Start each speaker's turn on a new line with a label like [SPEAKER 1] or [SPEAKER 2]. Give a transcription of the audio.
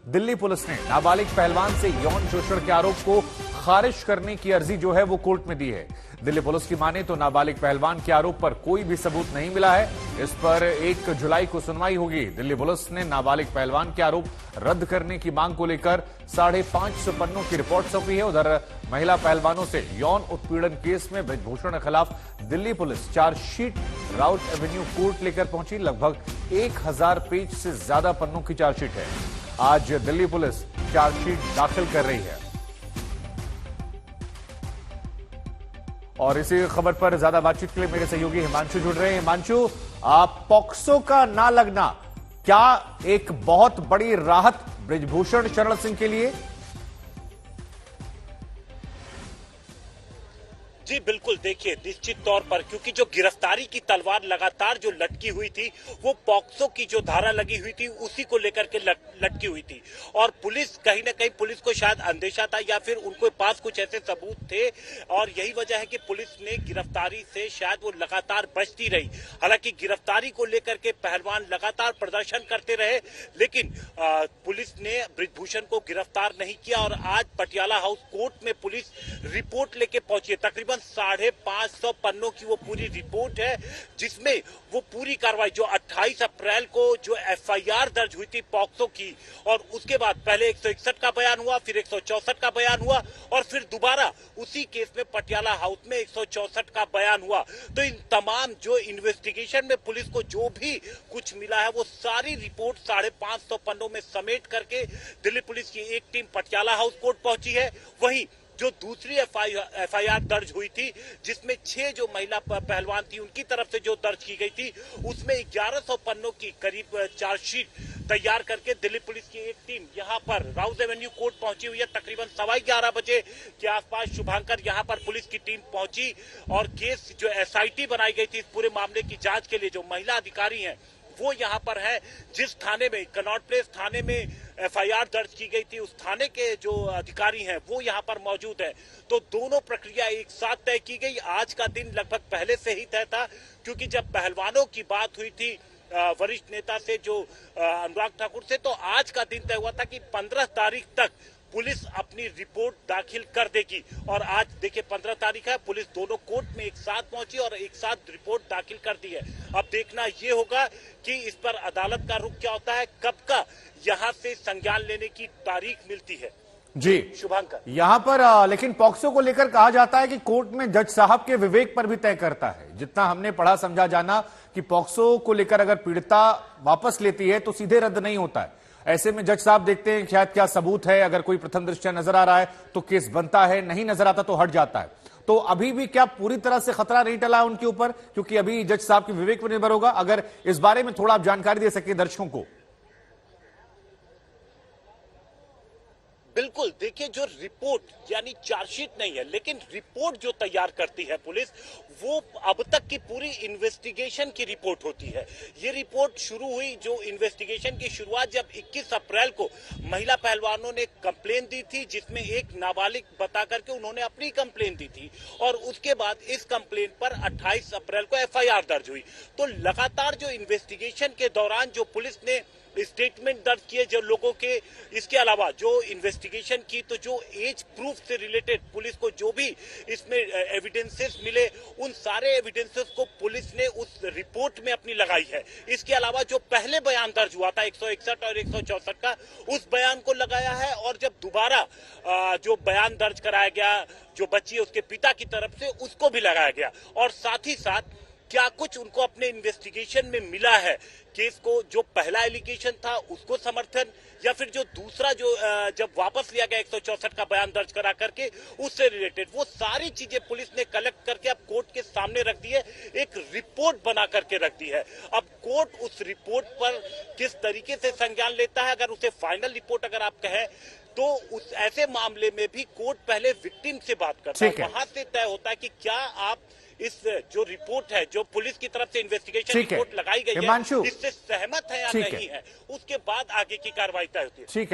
[SPEAKER 1] Delhi police ने नाबालिग पहलवान से यौन शोषण के आरोप को खारिज करने की अर्जी जो है वो कोर्ट में दी है। दिल्ली पुलिस की माने तो नाबालिग पहलवान के आरोप पर कोई भी सबूत नहीं मिला है। इस पर 1 जुलाई को सुनवाई होगी। दिल्ली पुलिस ने नाबालिग पहलवान के आरोप रद्द करने की मांग को लेकर 550 पन्नों की रिपोर्ट सौंपी है। उधर महिला पहलवानों से यौन उत्पीड़न केस में ब्रिजभूषण के खिलाफ Delhi police chargesheet Raut Avenue court लेकर पहुंची। लगभग 1000 पेज से ज्यादा पन्नों की चार्जशीट है। आज दिल्ली पुलिस चार्जशीट दाखिल कर रही है। और इसी खबर पर ज्यादा बातचीत के लिए मेरे सहयोगी हिमांशु जुड़ रहे हैं। हिमांशु, पॉक्सो का ना लगना क्या एक बहुत बड़ी राहत ब्रिजभूषण शरण सिंह के लिए?
[SPEAKER 2] जी बिल्कुल, देखिए निश्चित तौर पर, क्योंकि जो गिरफ्तारी की तलवार लगातार जो लटकी हुई थी वो पॉक्सो की जो धारा लगी हुई थी उसी को लेकर के लटकी हुई थी। और पुलिस कहीं ना कहीं पुलिस को शायद अंदेशा था या फिर उनके पास कुछ ऐसे सबूत थे और यही वजह है कि पुलिस ने गिरफ्तारी से शायद वो लगातार बचती रही। हालांकि गिरफ्तारी को लेकर के पहलवान लगातार प्रदर्शन करते रहे, लेकिन पुलिस ने ब्रिजभूषण को गिरफ्तार नहीं किया। और आज पटियाला हाउस कोर्ट में पुलिस रिपोर्ट लेके पहुंची है। तकरीबन 550 पन्नों की वो पूरी रिपोर्ट है, जिसमें वो पूरी कार्रवाई जो 28 अप्रैल को जो एफआईआर दर्ज हुई थी पॉक्सो की, और उसके बाद पहले 161 का बयान हुआ, फिर 164 का बयान हुआ और फिर दोबारा उसी केस में पटियाला हाउस में 164 का बयान हुआ। तो इन तमाम जो इन्वेस्टिगेशन में पुलिस को जो भी कुछ मिला है वो सारी रिपोर्ट 550 पन्नों में समेट करके दिल्ली पुलिस की एक टीम पटियाला हाउस कोर्ट पहुंची है। वहीं जो दूसरी एफआईआर दर्ज हुई थी, जिसमें 6 जो महिला पहलवान थी उनकी तरफ से जो दर्ज की गई थी, उसमें 1100 पन्नों की करीब चार्जशीट तैयार करके दिल्ली पुलिस की एक टीम यहां पर राउत एवेन्यू कोर्ट पहुंची हुई है। तकरीबन 11:15 बजे के आसपास शुभांकर यहां पर पुलिस की टीम पहुंची और केस जो एसआईटी बनाई गई थी इस पूरे मामले की जांच के लिए, जो महिला अधिकारी हैं वो यहां पर है। जिस थाने में कनॉट प्लेस थाने में एफआईआर दर्ज की गई थी उस थाने के जो अधिकारी हैं वो यहां पर मौजूद है। तो दोनों प्रक्रिया एक साथ तय की गई। आज का दिन लगभग पहले से ही तय था, क्योंकि जब पहलवानों की बात हुई थी वरिष्ठ नेता से जो अनुराग ठाकुर से, तो आज का दिन तय हुआ था कि 15 तारीख तक पुलिस अपनी रिपोर्ट दाखिल कर देगी। और आज देखिए 15 तारीख है, पुलिस दोनों कोर्ट में एक साथ पहुंची और एक साथ रिपोर्ट दाखिल कर दी है। अब देखना ये होगा कि इस पर अदालत का रुख क्या होता है, कब का यहां से संज्ञान लेने की तारीख मिलती है।
[SPEAKER 1] जी
[SPEAKER 2] शुभांकर,
[SPEAKER 1] यहां पर लेकिन पॉक्सो को लेकर कहा जाता है कि कोर्ट में जज साहब के विवेक पर भी तय करता है। जितना हमने पढ़ा समझा जाना कि पॉक्सो को लेकर अगर पीड़िता वापस लेती है तो सीधे रद्द नहीं होता है। ऐसे में जज साहब देखते हैं शायद क्या सबूत है, अगर कोई प्रथम दृष्टया नजर आ रहा है तो केस बनता है, नहीं नजर आता तो हट जाता है। तो अभी भी क्या पूरी तरह से खतरा नहीं टला उनके ऊपर, क्योंकि अभी जज साहब के विवेक पर निर्भर होगा? अगर इस बारे में थोड़ा आप जानकारी दे सके दर्शकों को।
[SPEAKER 2] बिल्कुल, देखिए जो रिपोर्ट यानी चार्जशीट नहीं है, लेकिन रिपोर्ट जो तैयार करती है पुलिस, वो अब तक की पूरी इन्वेस्टिगेशन की रिपोर्ट होती है। ये रिपोर्ट शुरू हुई, जो इन्वेस्टिगेशन की शुरुआत जब 21 अप्रैल को महिला पहलवानों ने कंप्लेन दी थी, जिसमें एक नाबालिग बता करके उन्होंने अपनी कंप्लेन दी थी, और उसके बाद इस कंप्लेन पर 28 अप्रैल को एफआईआर दर्ज हुई। तो लगातार जो इन्वेस्टिगेशन के दौरान जो पुलिस ने स्टेटमेंट दर्ज किए जो लोगों के, इसके अलावा जो इन्वेस्टिगेशन की, तो जो एज प्रूफ से रिलेटेड पुलिस को जो भी इसमें एविडेंसेस मिले, उन सारे एविडेंसेस को पुलिस ने उस रिपोर्ट में अपनी लगाई है। इसके अलावा जो पहले बयान दर्ज हुआ था 161 और 164 का, उस बयान को लगाया है। और जब दोबारा जो बयान दर्ज कराया गया जो बच्ची है उसके पिता की तरफ से, उसको भी लगाया गया। और साथ ही साथ क्या कुछ उनको अपने इन्वेस्टिगेशन में मिला है, केस को जो पहला एलिगेशन था उसको समर्थन, या फिर जो दूसरा जो जब वापस लिया गया 164 का बयान दर्ज करा करके उससे रिलेटेड, वो सारी चीजें पुलिस ने कलेक्ट करके अब कोर्ट के सामने रख दी है, एक रिपोर्ट बना करके रख दी है। अब कोर्ट उस रिपोर्ट पर किस तरीके से संज्ञान लेता है, अगर उसे फाइनल रिपोर्ट अगर आप कहें तो उस ऐसे मामले में भी कोर्ट पहले विक्टिम से बात करता है। वहां से तय होता है कि क्या आप इस जो रिपोर्ट है, जो पुलिस की तरफ से इन्वेस्टिगेशन रिपोर्ट लगाई गई है, इससे सहमत है या नहीं है, उसके बाद आगे की कार्रवाई तय होती है।